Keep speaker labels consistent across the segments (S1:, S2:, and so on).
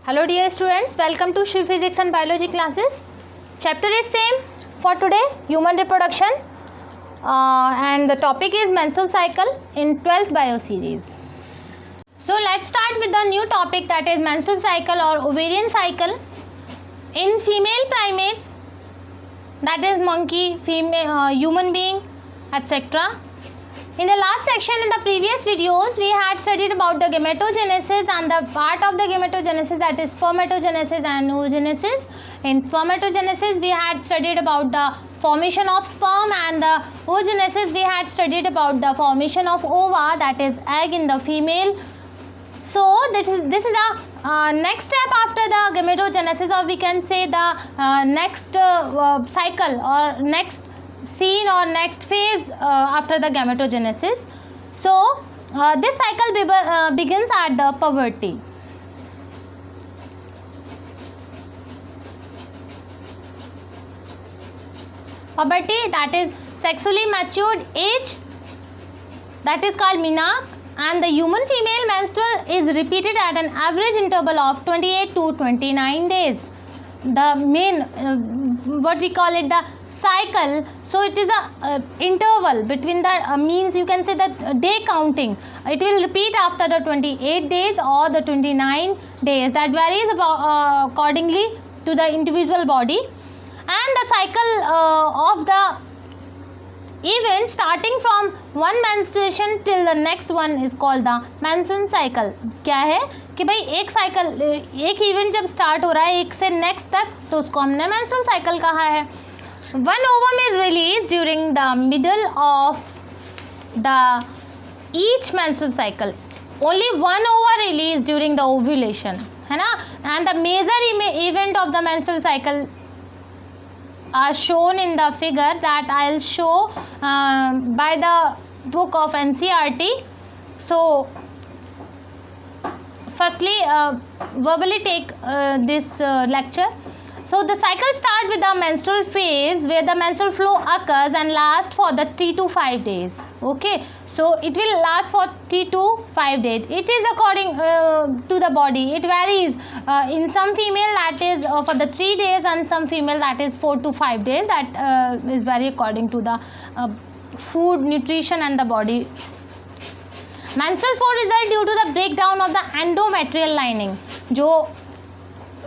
S1: Hello dear students, welcome to Shri Physics and Biology classes. Chapter is same for today, human reproduction, and the topic is menstrual cycle in 12th bio series. So let's start with the new topic, that is menstrual cycle or ovarian cycle in female primates, that is monkey, female, human being, etc. In the last section, in the previous videos, we had studied about the gametogenesis and the part of the gametogenesis, that is spermatogenesis and oogenesis. In spermatogenesis, we had studied about the formation of sperm, and the oogenesis we had studied about the formation of ova, that is egg in the female. So this is the next step after the gametogenesis, or we can say the next cycle or next scene or next phase after the gametogenesis. So this cycle begins at the puberty. Puberty, that is sexually matured age, that is called menarche, and the human female menstrual is repeated at an average interval of 28 to 29 days. The main what we call it the cycle, so it is a interval between the means you can say that day counting. It will repeat after the 28 days or the 29 days, that varies accordingly to the individual body. And the cycle of the event starting from one menstruation till the next one is called the menstrual cycle. क्या है कि भाई एक cycle, एक event जब start हो रहा है एक से नेक्स्ट तक, तो उसको हमने menstrual cycle कहा है. One ovum is released during the middle of the each menstrual cycle. Only one ova released during the ovulation, है ना. And the major event of the menstrual cycle are shown in the figure that I'll show by the book of NCERT. So firstly, verbally take this lecture. So the cycle starts with the menstrual phase, where the menstrual flow occurs and lasts for the 3 to 5 days. Okay, so it will last for 3 to 5 days. It is according to the body. It varies. In some female that is for the 3 days, and some female that is 4 to 5 days. That is vary according to the food, nutrition and the body. Menstrual flow result due to the breakdown of the endometrial lining. जो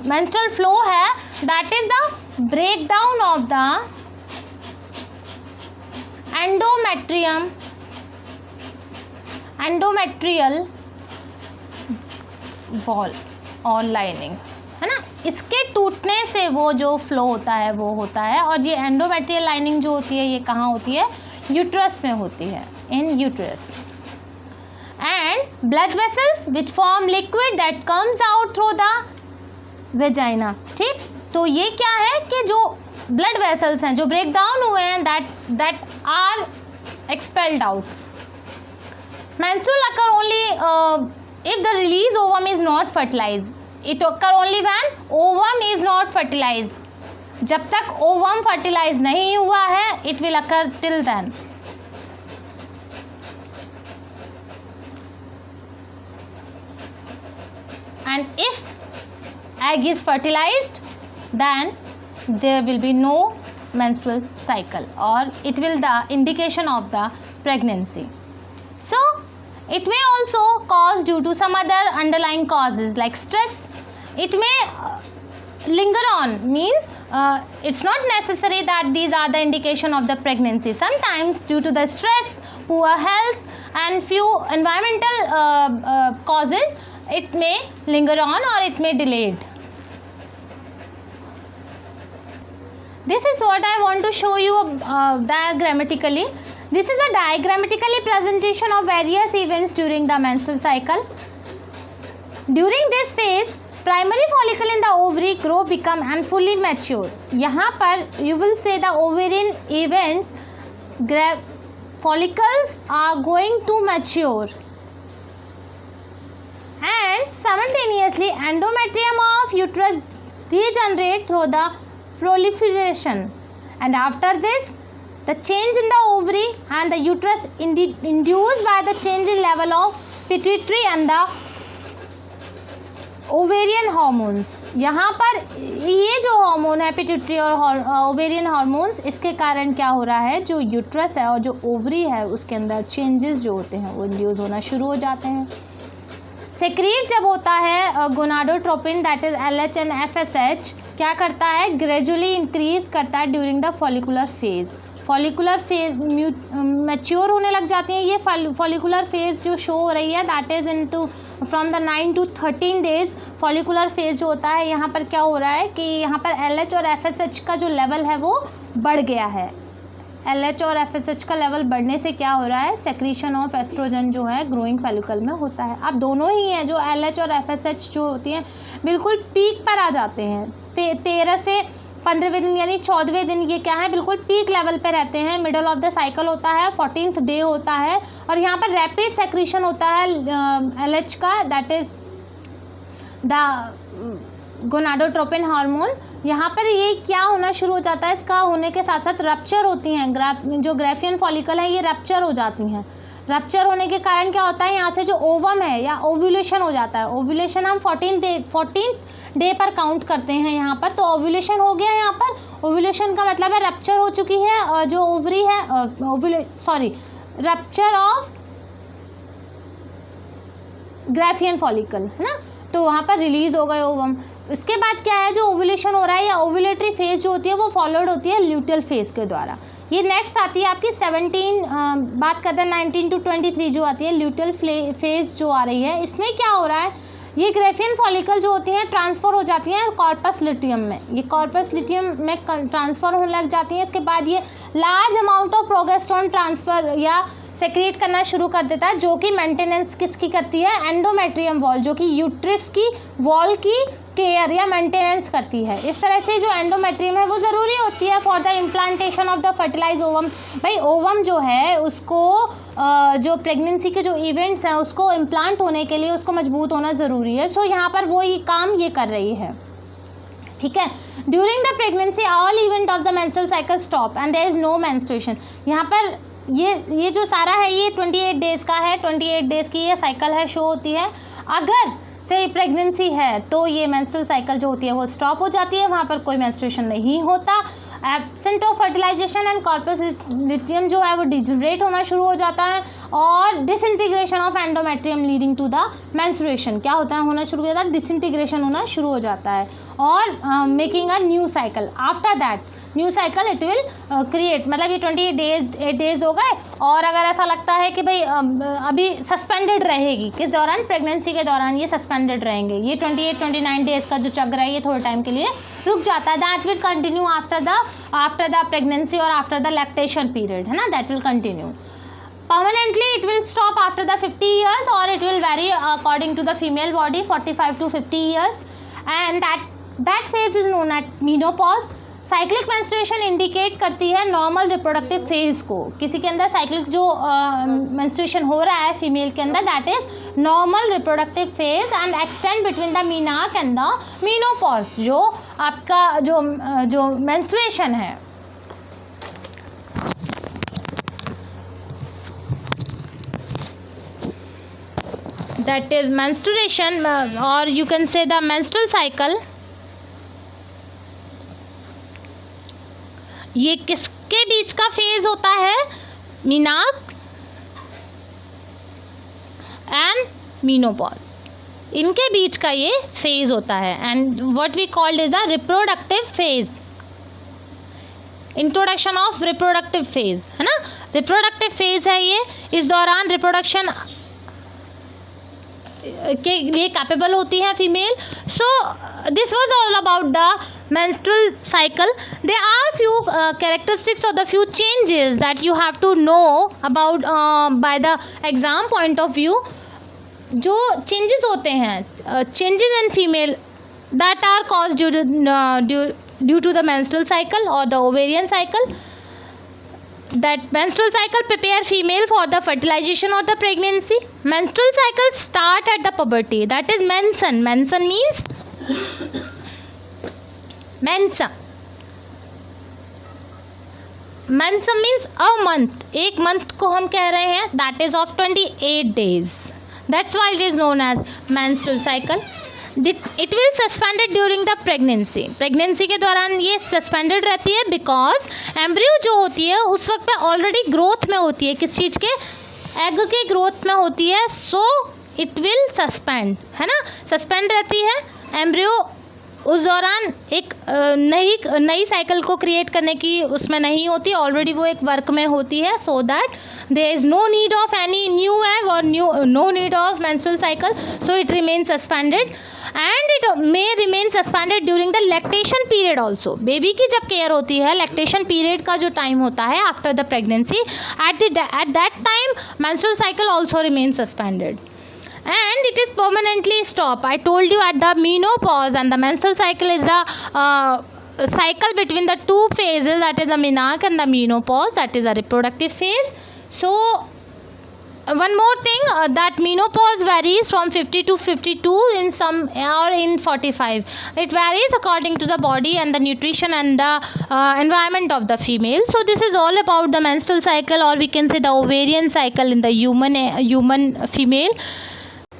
S1: menstrual flow है, that is the breakdown of the endometrial wall और lining, है ना. इसके टूटने से वो जो फ्लो होता है वो होता है. और ये एंडोमेट्रियल लाइनिंग जो होती है ये कहाँ होती है? यूट्रस में होती है, इन uterus. And blood vessels which form liquid that comes out through the vagina. ठीक, तो ये क्या है कि जो ब्लड वेसल्स हैं जो ब्रेक डाउन हुए हैं, that are expelled out. menstrual occur only if the release ovum is not fertilized. It occur only when ovum is not fertilized. जब तक ovum fertilized नहीं हुआ है, it will occur till then. And if egg is fertilized, then there will be no menstrual cycle, or it will the indication of the pregnancy. So it may also cause due to some other underlying causes like stress. It may linger on, means it's not necessary that these are the indication of the pregnancy. Sometimes due to the stress, poor health and few environmental causes, it may linger on or it may delayed. This is what I want to show you diagrammatically. This is a diagrammatically presentation of various events during the menstrual cycle. During this phase, primary follicle in the ovary grow, become and fully mature. यहाँ पर you will say the ovarian events, follicles are going to mature, and simultaneously endometrium of uterus degenerate through the proliferation. And after this, the change in the ovary and the uterus induced by the change in level of pituitary and the ovarian hormones, यहाँ पर ये जो hormone है pituitary और ovarian hormones, इसके कारण क्या हो रहा है, जो यूट्रस है और जो ओवरी है उसके अंदर चेंजेस जो होते हैं वो इंड्यूस होना शुरू हो जाते हैं। सेक्रीट जब होता है gonadotropin that is LH and FSH क्या करता है, ग्रेजुअली इंक्रीज करता है during the follicular phase. Follicular phase mature होने लग जाती है। ये फॉलिकुलर फेज जो शो हो रही है that is into from the 9 to 13 days. Follicular phase जो होता है यहाँ पर क्या हो रहा है कि यहाँ पर LH और FSH का जो लेवल है वो बढ़ गया है। LH और FSH का लेवल बढ़ने से क्या हो रहा है, सेक्रीशन ऑफ एस्ट्रोजन जो है ग्रोइंग फॉलिकल में होता है। अब दोनों ही हैं, जो LH और FSH जो होती हैं बिल्कुल पीक पर आ जाते हैं। 13 से 15वें दिन यानी 14वें दिन ये क्या है, बिल्कुल पीक लेवल पे रहते हैं। मिडल ऑफ द साइकिल होता है, 14th डे होता है और यहाँ पर रैपिड सेक्रीशन होता है LH का, that is the gonadotropin hormone. यहाँ पर ये क्या होना शुरू हो जाता है, इसका होने के साथ साथ रप्चर होती हैं, जो ग्राफियन फॉलिकल है ये रप्चर हो जाती हैं। रप्चर होने के कारण क्या होता है, यहाँ से जो ओवम है या ओव्यूलेशन हो जाता है। ओव्यूलेशन हम 14th डे पर काउंट करते हैं यहाँ पर, तो ओव्यूलेशन हो गया यहाँ पर। ओव्यूलेशन का मतलब है रप्चर हो चुकी है और जो ओवरी है रप्चर ऑफ ग्राफियन फॉलिकल है ना, तो वहाँ पर रिलीज हो गए ओवम। इसके बाद क्या है, जो ओव्यूलेशन हो रहा है या ओव्यूलेटरी फेज जो होती है वो फॉलोड होती है ल्यूटियल फेज के द्वारा। ये नेक्स्ट आती है आपकी 17 बात करते हैं 19 to 23 जो आती है ल्यूटियल फेज जो आ रही है। इसमें क्या हो रहा है, ये ग्राफियन फॉलिकल जो होती हैं ट्रांसफ़र हो जाती हैं कॉर्पस लिटियम में। ये कॉर्पस लिटियम में ट्रांसफ़र होने लग जाती हैं। इसके बाद ये लार्ज अमाउंट ऑफ प्रोगेस्टेरोन ट्रांसफ़र या सेक्रेट करना शुरू कर देता है, जो कि मेंटेनेंस किसकी करती है, एंडोमेट्रियम वॉल, जो कि यूट्रस की वॉल की केयर या मेंटेनेंस करती है। इस तरह से जो एंडोमेट्रियम है वो ज़रूरी होती है for the implantation of the fertilise ovum. भाई ओवम जो है उसको जो प्रेगनेंसी के जो इवेंट्स हैं उसको इम्प्लांट होने के लिए उसको मजबूत होना ज़रूरी है। सो यहाँ पर वो ही काम ये कर रही है, ठीक है। During the pregnancy all event of the menstrual cycle stop and there is no menstruation. यहाँ पर ये जो सारा है ये 28 डेज़ का है, 28 डेज़ की ये साइकिल है, शो होती है। अगर से प्रेगनेंसी है तो ये मेंस्ट्रुअल साइकिल जो होती है वो स्टॉप हो जाती है, वहाँ पर कोई मेंस्ट्रुएशन नहीं होता। Absent of fertilisation and corpus luteum जो है वो डिजनरेट होना शुरू हो जाता है और disintegration of endometrium leading to the menstruation क्या होता है, होना शुरू हो जाता है, डिसइंटीग्रेशन होना शुरू हो जाता है और making a new cycle. After that new cycle it will create, मतलब ये 28 डेज हो गए और अगर ऐसा लगता है कि भाई अभी सस्पेंडेड रहेगी, किस दौरान, प्रेगनेंसी के दौरान ये सस्पेंडेड रहेंगे, ये 28-29 डेज का जो चक्र है ये थोड़े टाइम के लिए रुक जाता है। That will continue after the pregnancy और आफ्टर द लैक्टेशन पीरियड, है ना, that will continue permanently. It will stop after the 50 years or it will vary according to the female body 45 to 50 years and that phase is known as menopause. Cyclic menstruation indicate करती है normal reproductive phase को। किसी के अंदर cyclic जो menstruation हो रहा है फीमेल के अंदर that is normal reproductive phase and extend between the मीनाक एंड द मीनोपॉज। जो आपका जो मेंस्ट्रुएशन है that is menstruation or you can say the menstrual cycle, ये किसके बीच का फेज होता है, मीनाक एंड मीनोपॉज, इनके बीच का ये फेज होता है and what we called is the reproductive phase, introduction of reproductive phase, है ना, रिप्रोडक्टिव फेज है ये। इस दौरान रिप्रोडक्शन के लिए कैपेबल होती है female. So this was all about the menstrual cycle. There are few characteristics or the few changes that you have to know about by the exam point of view. जो changes होते हैं, changes in female that are caused due to the menstrual cycle or the ovarian cycle. That menstrual cycle prepare female for the fertilization or the pregnancy. Menstrual cycle start at the puberty, that is menson. Menson means mensum. Mensum means a month, एक month को हम कह रहे हैं, that is of 28 days. That's why it is known as menstrual cycle. It will suspended during the pregnancy के दौरान ये suspended रहती है बिकॉज एम्ब्रियो जो होती है उस वक्त में ऑलरेडी ग्रोथ में होती है, किस चीज़ के, एग के ग्रोथ में होती है, सो इट विल सस्पेंड, है ना, सस्पेंड रहती है एम्ब्रियो उस दौरान, एक नई साइकिल को क्रिएट करने की उसमें नहीं होती, ऑलरेडी वो एक वर्क में होती है, so that there is no need of any new egg और no need of menstrual cycle, so it remain suspended and it may remain suspended during the lactation period also. Baby की जब care होती है, lactation period का जो time होता है after the pregnancy, at that time menstrual cycle also remain suspended and it is permanently stop. I told you at the menopause, and the menstrual cycle is the cycle between the two phases, that is the menarche and the menopause, that is the reproductive phase. So one more thing, that menopause varies from 50 to 52 in some or in 45. It varies according to the body and the nutrition and the environment of the female. So this is all about the menstrual cycle, or we can say the ovarian cycle in the human female.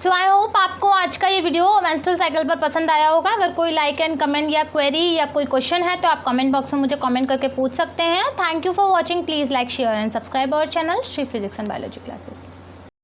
S1: So I hope आपको आज का ये video menstrual cycle पर पसंद आया होगा। अगर कोई लाइक एंड कमेंट या क्वेरी या कोई क्वेश्चन है तो आप कमेंट बॉक्स में मुझे कमेंट करके पूछ सकते हैं। Thank you for watching. Please like, share and subscribe our channel Shri physics and biology classes.